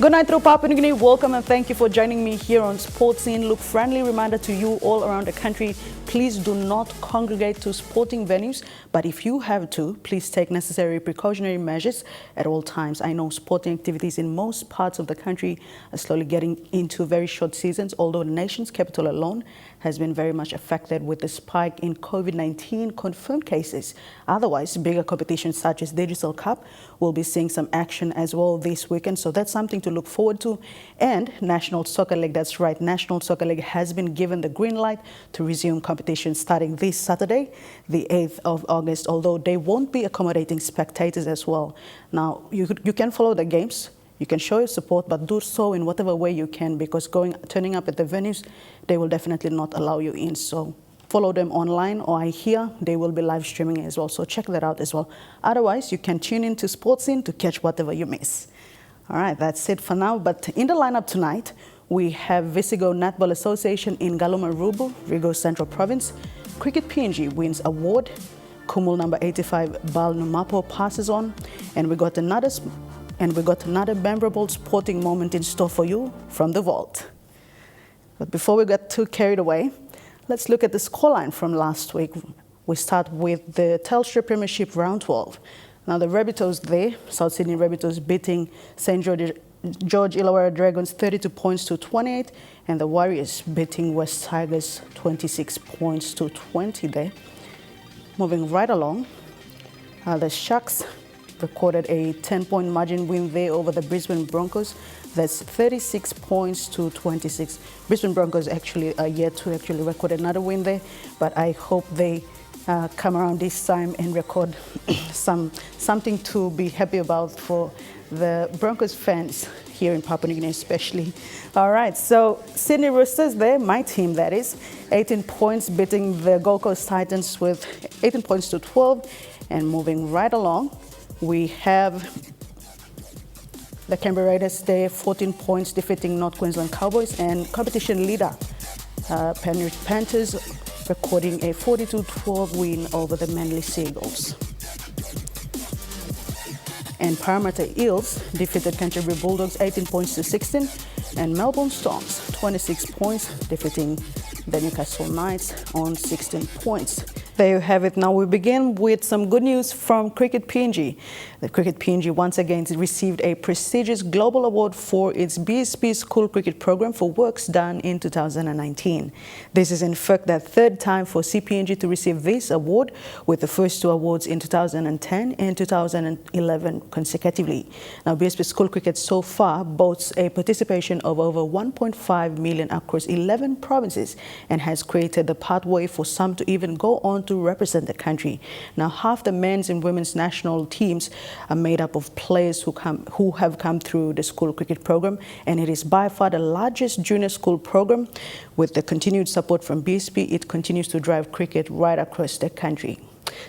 Good night through Papua New Guinea. Welcome and thank you for joining me here on Sports Scene. Look, friendly reminder to you all around the country, please do not congregate to sporting venues, but if you have to, please take necessary precautionary measures at all times. I know sporting activities in most parts of the country are slowly getting into very short seasons, although the nation's capital alone has been very much affected with the spike in COVID-19 confirmed cases. Otherwise, bigger competitions such as Digital Cup will be seeing some action as well this weekend, so that's something to look forward to. And National Soccer League, that's right, National Soccer League has been given the green light to resume competition starting this Saturday, the 8th of August, although they won't be accommodating spectators as well. Now, you can follow the games. You can show your support, but do so in whatever way you can, because turning up at the venues, they will definitely not allow you in. So follow them online, or I hear they will be live streaming as well. So check that out as well. Otherwise, you can tune in to Sports Scene to catch whatever you miss. All right, that's it for now. But in the lineup tonight, we have Visigo Netball Association in Galu, marubu, RIgo Central Province. Cricket PNG wins award. Kumul number 85, Bal Numapo passes on, and we got another memorable sporting moment in store for you from the vault. But before we get too carried away, let's look at the scoreline from last week. We start with the Telstra Premiership Round 12. Now the Rabbitohs there, South Sydney Rabbitohs beating St. George Illawarra Dragons 32 points to 28, and the Warriors beating West Tigers 26 points to 20 there. Moving right along, the Sharks recorded a 10-point margin win there over the Brisbane Broncos. That's 36 points to 26. Brisbane Broncos actually are yet to actually record another win there, but I hope they come around this time and record something to be happy about for the Broncos fans here in Papua New Guinea especially. All right, so Sydney Roosters there, my team that is, 18 points beating the Gold Coast Titans with 18 points to 12. And moving right along, we have the Canberra Raiders there, 14 points defeating North Queensland Cowboys, and competition leader Penrith Panthers recording a 42-12 win over the Manly Seagulls. And Parramatta Eels defeated Canterbury Bulldogs 18 points to 16, and Melbourne Storms 26 points defeating the Newcastle Knights on 16 points. There you have it. Now we begin with some good news from Cricket PNG. The Cricket PNG once again received a prestigious global award for its BSP School Cricket Program for works done in 2019. This is in fact the third time for CPNG to receive this award, with the first two awards in 2010 and 2011 consecutively. Now BSP School Cricket so far boasts a participation of over 1.5 million across 11 provinces and has created the pathway for some to even go on to represent the country. Now, half the men's and women's national teams are made up of players who have come through the school cricket program, and it is by far the largest junior school program. With the continued support from BSP, it continues to drive cricket right across the country.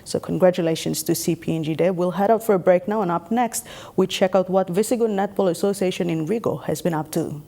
So congratulations to CPNG there. We'll head out for a break now, and up next, we check out what Visigo Netball Association in RIgo has been up to.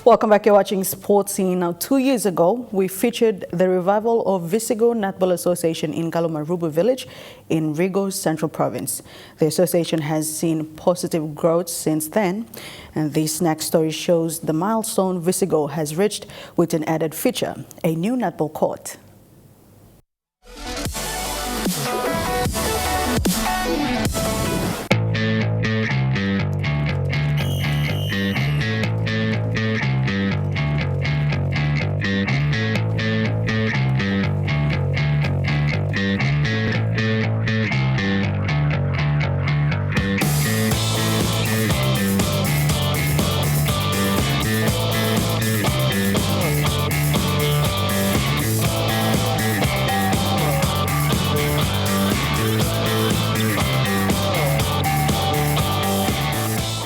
Welcome back. You're watching Sports Scene. Now, 2 years ago, we featured the revival of Visigo Netball Association in Galu, marubu village in RIgo Central Province. The association has seen positive growth since then, and this next story shows the milestone Visigo has reached with an added feature, a new netball court.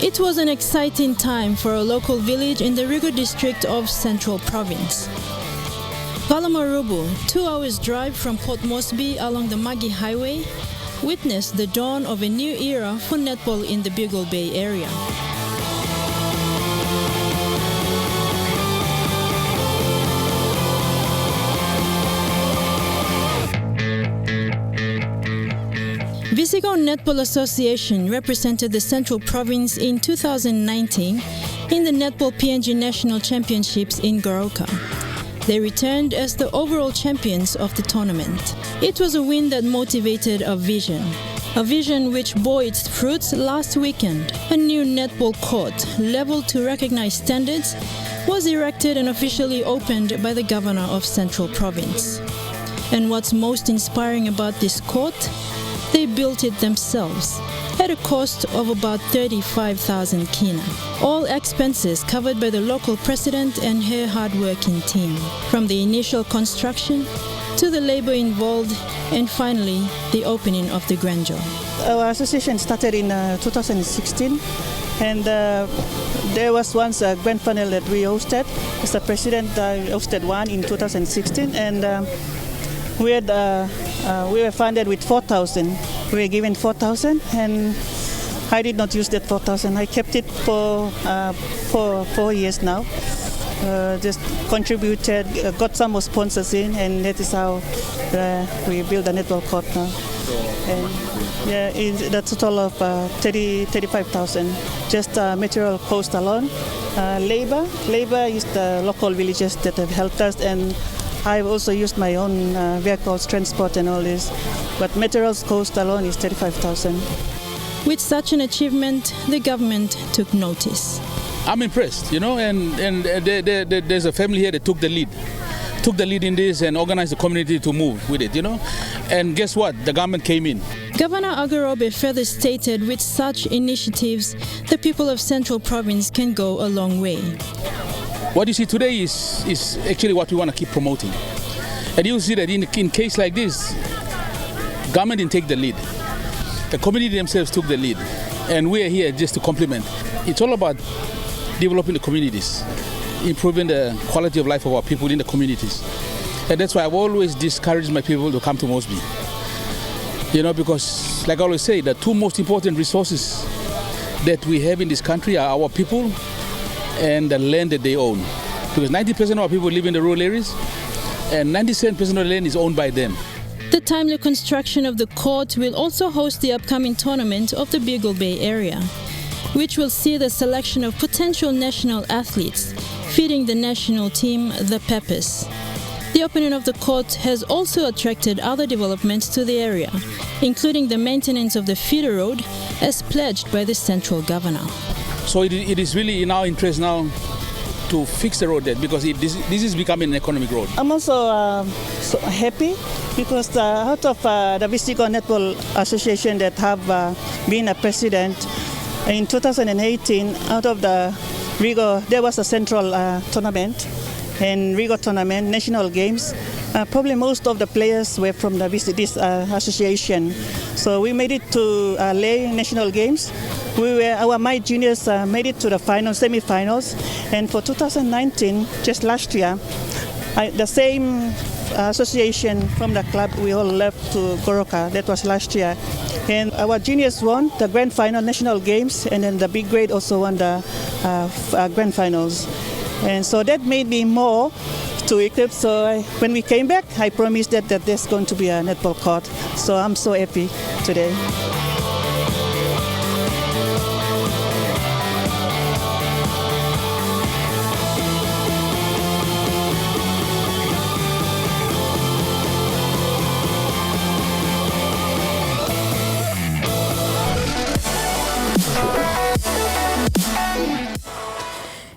It was an exciting time for a local village in the RIgo district of Central Province. Galu, marubu, 2 hours drive from Port Moresby along the Magi Highway, witnessed the dawn of a new era for netball in the Bugle Bay area. Visigo Netball Association represented the Central Province in 2019 in the Netball PNG National Championships in Goroka. They returned as the overall champions of the tournament. It was a win that motivated a vision which bore its fruits last weekend. A new netball court, leveled to recognize standards, was erected and officially opened by the Governor of Central Province. And what's most inspiring about this court? They built it themselves at a cost of about 35,000 kina. All expenses covered by the local president and her hard-working team, from the initial construction to the labor involved and finally the opening of the grandeur. Our association started in 2016 and there was once a grand final that we hosted. As the president hosted one in 2016 and we were funded with 4,000. We were given 4,000, and I did not use that 4,000. I kept it for 4 years now. Just contributed, got some more sponsors in, and that is how we build a netball court now. And yeah, that's a total of 35,000. Just material cost alone. Labor is the local villages that have helped us, and I've also used my own vehicles, transport and all this, but materials cost alone is 35,000. With such an achievement, the government took notice. I'm impressed, you know, and there's a family here that took the lead in this and organized the community to move with it, you know, and guess what? The government came in. Governor Agarobe further stated with such initiatives, the people of Central Province can go a long way. What you see today is actually what we want to keep promoting. And you'll see that in case like this, government didn't take the lead. The community themselves took the lead. And we are here just to complement. It's all about developing the communities, improving the quality of life of our people in the communities. And that's why I've always discouraged my people to come to Mosby. You know, because like I always say, the two most important resources that we have in this country are our people and the land that they own. Because 90% of our people live in the rural areas and 97% of the land is owned by them. The timely construction of the court will also host the upcoming tournament of the Bugle Bay area, which will see the selection of potential national athletes, feeding the national team the Peppers. The opening of the court has also attracted other developments to the area, including the maintenance of the feeder road as pledged by the central governor. So it is really in our interest now to fix the road there because this is becoming an economic road. I'm also so happy because out of the Visigo Netball Association that have been a president in 2018, out of the RIgo, there was a central tournament and RIgo tournament, national games. Probably most of the players were from this association. So we made it to Lay National Games. My juniors made it to the semi-finals. And for 2019, just last year, the same association from the club, we all left to Goroka. That was last year. And our juniors won the grand final national games, and then the big grade also won the grand finals. And so that made me more to equip. So when we came back, I promised that there's going to be a netball court. So I'm so happy today.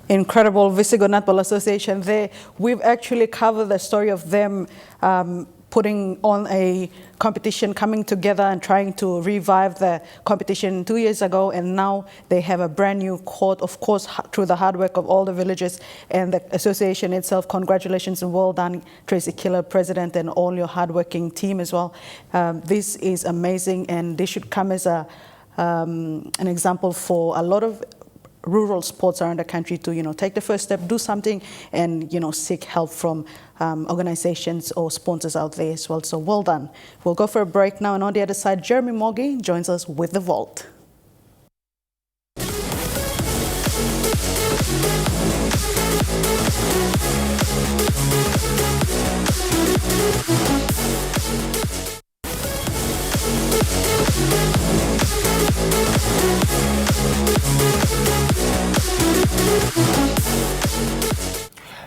Incredible Visigo Netball Association there. We've actually covered the story of them putting on a competition, coming together and trying to revive the competition 2 years ago, and now they have a brand new court, of course, through the hard work of all the villagers and the association itself. Congratulations and well done, Tracy Killer, President, and all your hardworking team as well. This is amazing, and this should come as an example for a lot of rural sports around the country to, take the first step, do something, and, seek help from organizations or sponsors out there as well. So well done. We'll go for a break now, and on the other side, Jeremy Moggy joins us with The Vault.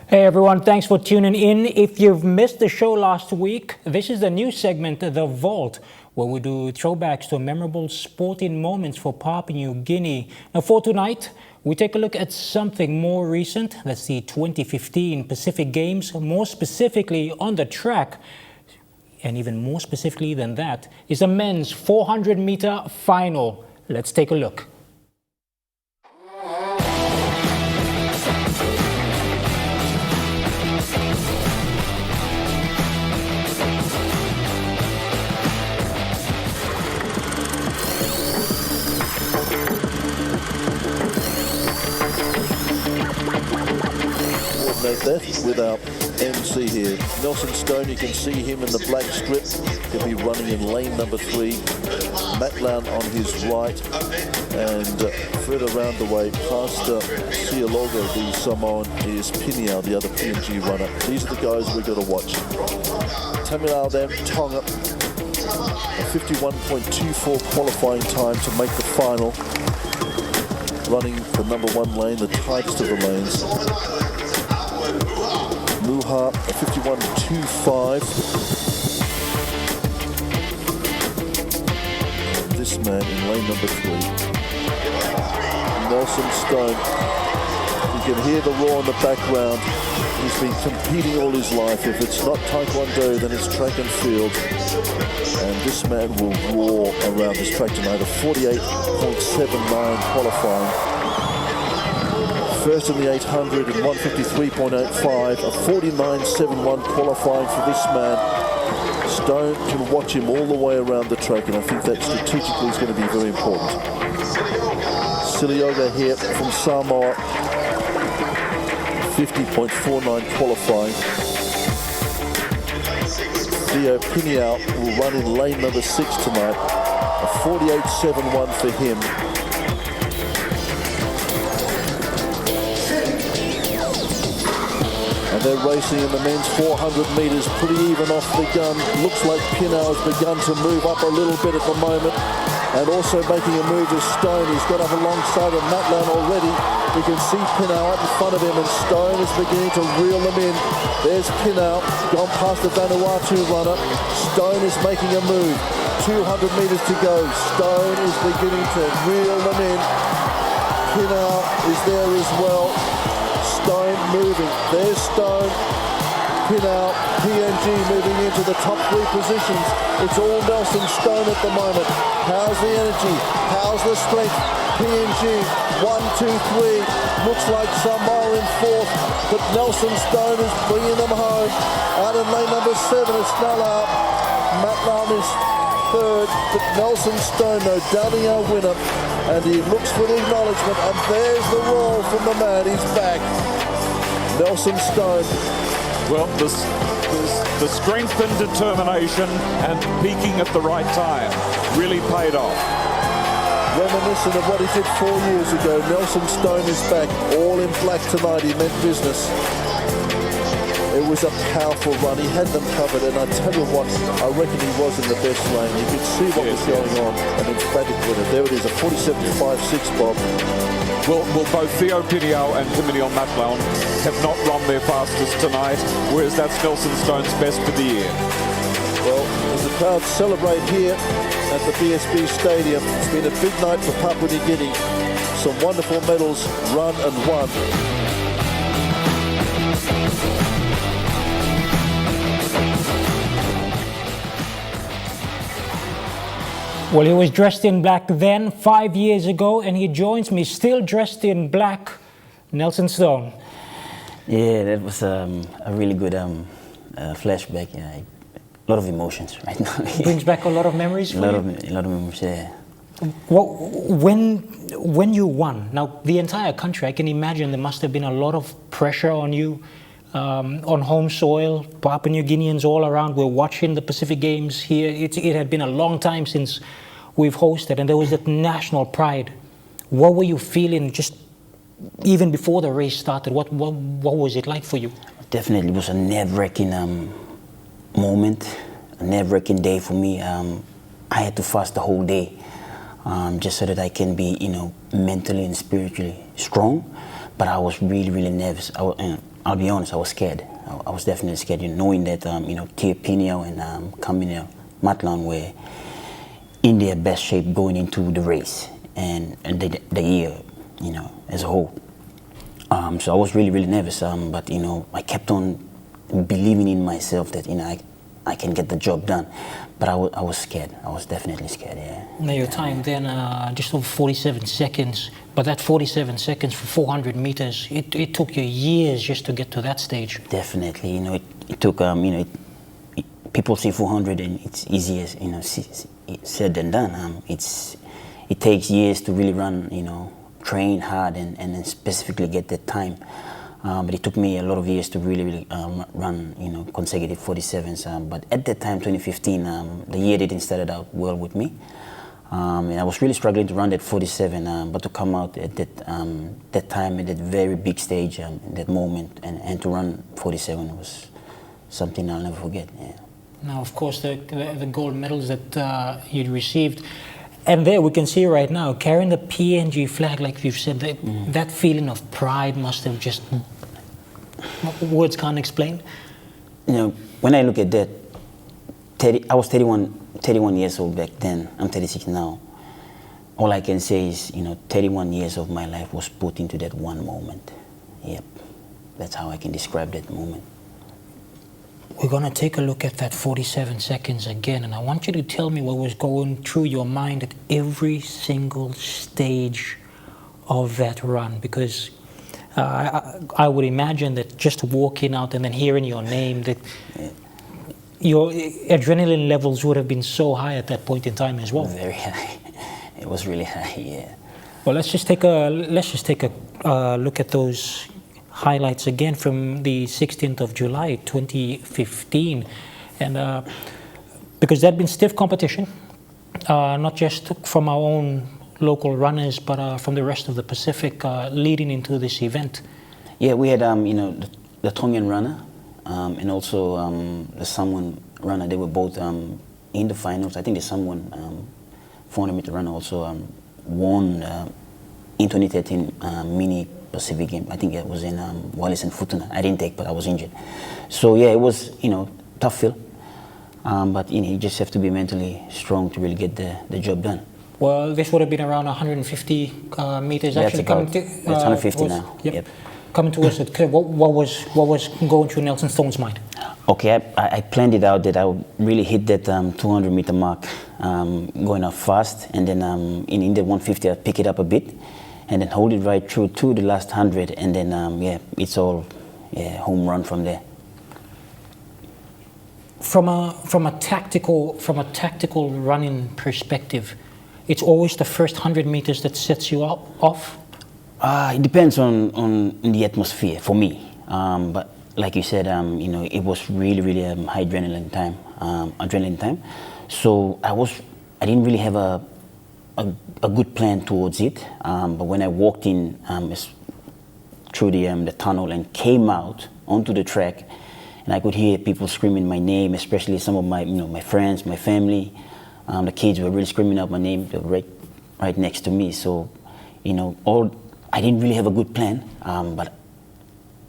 Hey everyone, thanks for tuning in. If you've missed the show last week, this is the new segment, The Vault, where we do throwbacks to memorable sporting moments for Papua New Guinea. Now for tonight, we take a look at something more recent. That's the 2015 Pacific Games, more specifically on the track. And even more specifically than that is the men's 400-meter final. Let's take a look. That with our MC here. Nelson Stone, you can see him in the black strip. He'll be running in lane number 3. Matt Lown on his right, and further around the way, past Sialogo, the Samoan, is Piniao, the other PNG runner. These are the guys we've got to watch. Tamilao then, Tonga, a 51.24 qualifying time to make the final. Running the number 1 lane, the tightest of the lanes. Muha, a 51.25. This man in lane number 3. Nelson Stone. You can hear the roar in the background. He's been competing all his life. If it's not Taekwondo, then it's track and field. And this man will roar around this track tonight. A 48.79 qualifying. First in the 800 and 153.85, a 49.71 qualifying for this man. Stone can watch him all the way around the track, and I think that strategically is going to be very important. Sialogo here from Samoa, 50.49 qualifying. Theo Piniao will run in lane number 6 tonight, a 48.71 for him. And they're racing in the men's 400 metres, pretty even off the gun. Looks like Pinau has begun to move up a little bit at the moment. And also making a move is Stone. He's got up alongside of Matlan already. We can see Pinau up in front of him, and Stone is beginning to reel them in. There's Pinau, gone past the Vanuatu runner. Stone is making a move. 200 metres to go. Stone is beginning to reel them in. Pinau is there as well. Stone moving. There's Stone. Pinau, PNG moving into the top 3 positions. It's all Nelson Stone at the moment. How's the energy? How's the strength? PNG, 1, 2, 3. Looks like Samoa in 4th, but Nelson Stone is bringing them home. Out in lane number 7 is Snellau. Matt Lam is 3rd, but Nelson Stone, no doubting our winner. And he looks for the acknowledgement, and there's the roar from the man. He's back. Nelson Stone. Well, the strength and determination and peaking at the right time really paid off. Reminiscent of what he did 4 years ago. Nelson Stone is back, all in black tonight. He meant business. It was a powerful run. He had them covered, and I tell you what, I reckon he was in the best lane. You could see what was going on. An emphatic winner. There it is, a 47.56, Bob. Well, both Theo Piniao and Kimini Matlown have not run their fastest tonight, whereas that's Nelson Stone's best for the year. Well, as the crowd celebrate here at the BSP Stadium, it's been a big night for Papua New Guinea. Some wonderful medals run and won. Well, he was dressed in black then, 5 years ago, and he joins me still dressed in black. Nelson Stone. Yeah, that was a really good flashback. Yeah, a lot of emotions right now. Brings back a lot of memories for you? A lot of memories, yeah. Well, when you won, now the entire country, I can imagine there must have been a lot of pressure on you, on home soil. Papua New Guineans all around were watching the Pacific Games here. It had been a long time since we've hosted, and there was that national pride. What were you feeling just even before the race started? What was it like for you? Definitely, it was a nerve-wracking moment, a nerve-wracking day for me. I had to fast the whole day. Just so that I can be, mentally and spiritually strong. But I was really, really nervous. I'll be honest, I was scared. I was definitely scared, knowing that, Tia Pineo and Kamina Matlan were in their best shape going into the race and the year, as a whole. So I was really, really nervous. But, I kept on believing in myself that, I can get the job done. But I was scared. I was definitely scared, yeah. Now your time then, just over 47 seconds. But that 47 seconds for 400 meters, it took you years just to get to that stage. Definitely, it took, people say 400 and it's easier, said than done. It takes years to really run, train hard and then specifically get that time. But it took me a lot of years to really run, consecutive 47s. But at that time, 2015, the year didn't start out well with me. And I was really struggling to run that 47, but to come out at that time, at that very big stage, in that moment, and to run 47 was something I'll never forget. Yeah. Now, of course, the gold medals that you'd received, and there we can see right now, carrying the PNG flag, like you've said, that feeling of pride must have just, words can't explain. When I look at that, I was 31 years old back then. I'm 36 now. All I can say is, 31 years of my life was put into that one moment. Yep, that's how I can describe that moment. We're going to take a look at that 47 seconds again, and I want you to tell me what was going through your mind at every single stage of that run, because I would imagine that just walking out and then hearing your name, that your adrenaline levels would have been so high at that point in time as well. Very high. It was really high, yeah. Well, let's just take a look at those highlights again from the 16th of July 2015, and because there had been stiff competition, not just from our own local runners, but from the rest of the Pacific leading into this event. Yeah, we had the Tongan runner and also the Samoan runner. They were both in the finals. I think the Samoan 400-meter runner also won in 2013 mini Pacific game. I think it was in Wallis and Futuna. I didn't take, but I was injured. So yeah, it was tough field, but you just have to be mentally strong to really get the job done. Well, this would have been around 150 meters. That's actually about, coming to, it's 150 now. Yep. Coming to us, what was going through Nelson Stone's mind? Okay, I planned it out that I would really hit that 200-meter mark, going up fast, and then in the 150 I'd pick it up a bit, and then hold it right through to the last 100, and then yeah, it's all home run from there. From a tactical running perspective, it's always the first 100 meters that sets you off. It depends on the atmosphere for me, but like you said, it was really high adrenaline time. So I didn't really have a good plan towards it. But when I walked in through the tunnel and came out onto the track, and I could hear people screaming my name, especially some of my my friends, my family. The kids were really screaming out my name. They were right next to me. So I didn't really have a good plan, but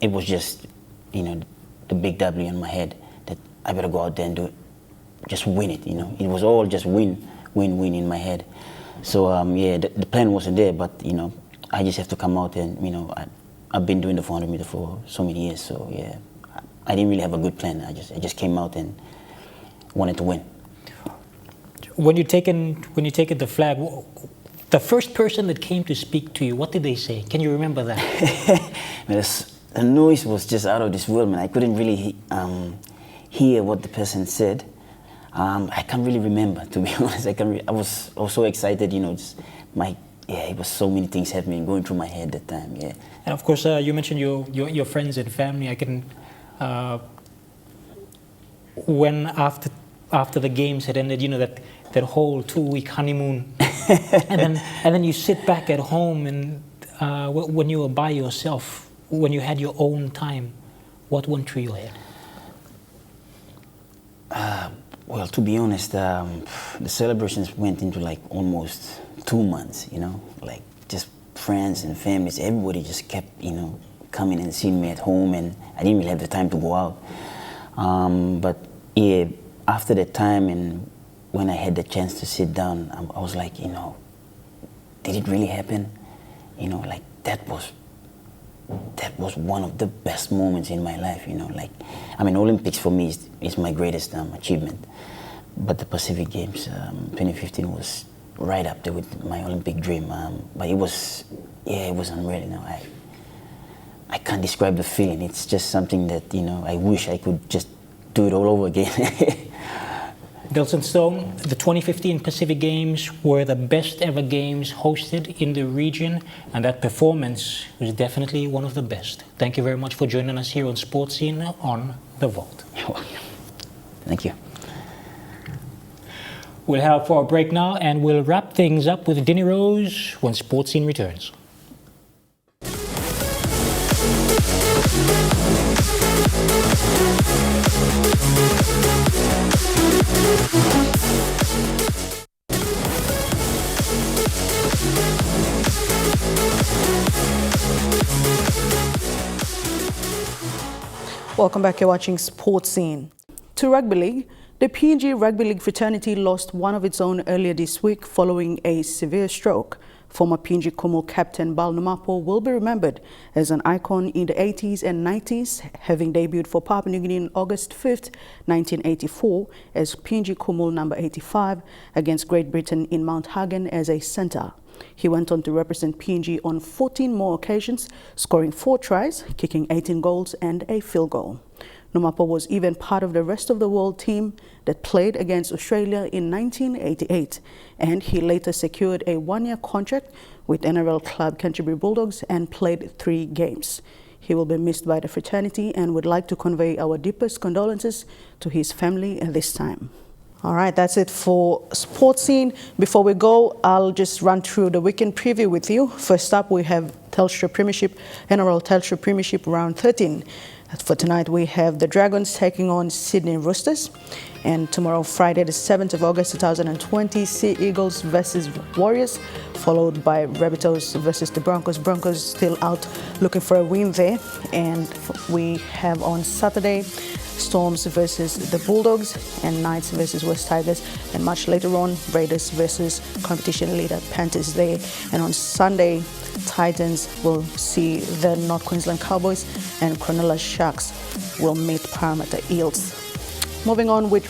it was just the big W in my head that I better go out there and just win it. It was all just win in my head. So yeah, the plan wasn't there, but I just have to come out and I've been doing the 400 meter for so many years. So yeah, I didn't really have a good plan. I just came out and wanted to win. When you taken the flag, the first person that came to speak to you, what did they say? Can you remember that? The noise was just out of this world, man. I couldn't really hear what the person said. I can't really remember, to be honest. I was so excited, you know, it was so many things happening, going through my head at the time, yeah. And of course, you mentioned your friends and family. I can, when after the games had ended, you know, that whole 2-week honeymoon, and then you sit back at home, and when you were by yourself, when you had your own time, what went through your head? Well, to be honest, the celebrations went into like almost 2 months, you know, like just friends and families, everybody just kept, you know, coming and seeing me at home, and I didn't really have the time to go out. But yeah, after that time and when I had the chance to sit down, I was like, you know, did it really happen? You know, like that was one of the best moments in my life, you know, like, I mean, Olympics for me is my greatest achievement, but the Pacific Games 2015 was right up there with my Olympic dream, but it was unreal, you know. I can't describe the feeling. It's just something that, you know, I wish I could just do it all over again. Delson Stone, the 2015 Pacific Games were the best ever games hosted in the region, and that performance was definitely one of the best. Thank you very much for joining us here on Sports Scene on The Vault. Thank you. We'll head for a break now, and we'll wrap things up with Dinny Rose when Sports Scene returns. Welcome back. You're watching Sports Scene. To Rugby League, the PNG Rugby League fraternity lost one of its own earlier this week following a severe stroke. Former PNG Kumul captain Bal Numapo will be remembered as an icon in the 80s and 90s, having debuted for Papua New Guinea on August 5th, 1984 as PNG Kumul number 85 against Great Britain in Mount Hagen as a centre. He went on to represent PNG on 14 more occasions, scoring 4 tries, kicking 18 goals and a field goal. Numapo was even part of the rest of the world team that played against Australia in 1988, and he later secured a 1-year contract with NRL club Canterbury Bulldogs and played 3 games. He will be missed by the fraternity and would like to convey our deepest condolences to his family at this time. All right, that's it for Sports Scene. Before we go, I'll just run through the weekend preview with you. First up, we have Telstra Premiership, NRL Telstra Premiership Round 13. For tonight, we have the Dragons taking on Sydney Roosters. And tomorrow, Friday, the 7th of August 2020, Sea Eagles versus Warriors, followed by Rabbitohs versus the Broncos. Broncos still out looking for a win there. And we have on Saturday, Storms versus the Bulldogs and Knights versus West Tigers, and much later on Raiders versus competition leader Panthers there. And on Sunday, Titans will see the North Queensland Cowboys and Cronulla Sharks will meet Parramatta Eels. Moving on with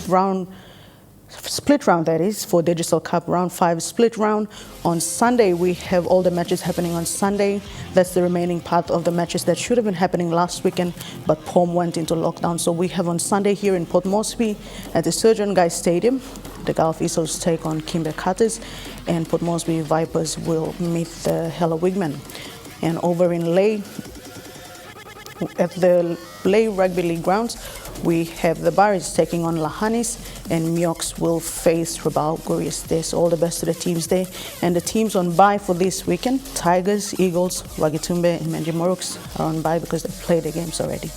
split round, that is, for Digital Cup Round 5 split round. On Sunday, we have all the matches happening on Sunday. That's the remaining part of the matches that should have been happening last weekend, but POM went into lockdown. So we have on Sunday here in Port Moresby at the Surgeon Guy Stadium, the Gulf Eagles take on Kimber Cutters, and Port Moresby Vipers will meet the Hella Wigmen. And over in Ley, at the Ley Rugby League grounds, we have the Barries taking on Lahanis, and Miox will face Rabaul Gurius there. So all the best to the teams there. And the teams on bye for this weekend, Tigers, Eagles, Wagitumbe, and Menji Moruks are on bye because they played the games already.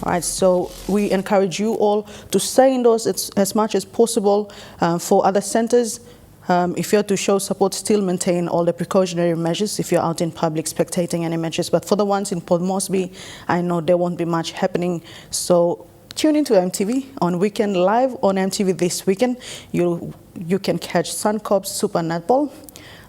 All right, so we encourage you all to stay indoors as much as possible. For other centres, if you're to show support, still maintain all the precautionary measures if you're out in public spectating any matches. But for the ones in Port Moresby, I know there won't be much happening. So tune into Emtv on Weekend Live on Emtv this weekend. You can catch Suncorp Super Netball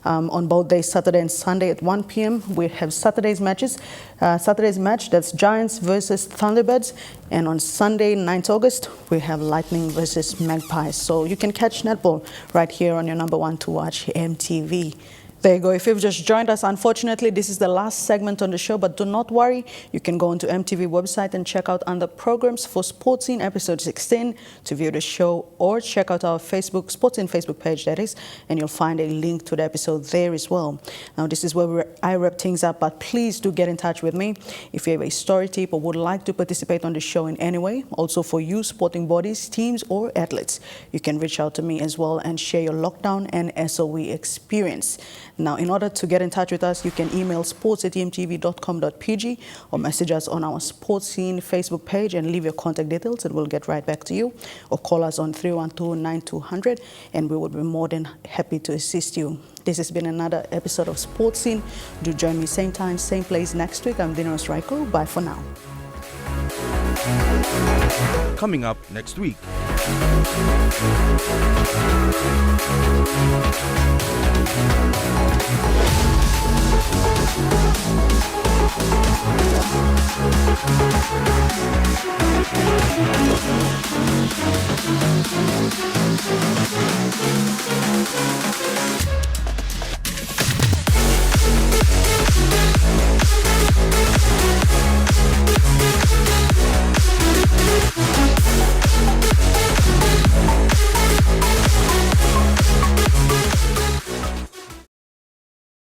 on both days, Saturday and Sunday at 1 p.m. We have Saturday's matches. Saturday's match, that's Giants versus Thunderbirds. And on Sunday, 9th August, we have Lightning versus Magpies. So you can catch netball right here on your number 1 to watch, Emtv. There you go. If you've just joined us, unfortunately, this is the last segment on the show, but do not worry. You can go onto Emtv website and check out under programs for Sports Scene episode 16 to view the show, or check out our Facebook, Sports Scene Facebook page, that is, and you'll find a link to the episode there as well. Now, this is where I wrap things up, but please do get in touch with me if you have a story tip or would like to participate on the show in any way. Also for you, sporting bodies, teams, or athletes, you can reach out to me as well and share your lockdown and SOE experience. Now, in order to get in touch with us, you can email sports@emtv.com.pg or message us on our Sports Scene Facebook page and leave your contact details, and we'll get right back to you. Or call us on 312-9200, and we will be more than happy to assist you. This has been another episode of Sports Scene. Do join me same time, same place next week. I'm RIgo. Bye for now. Coming up next week.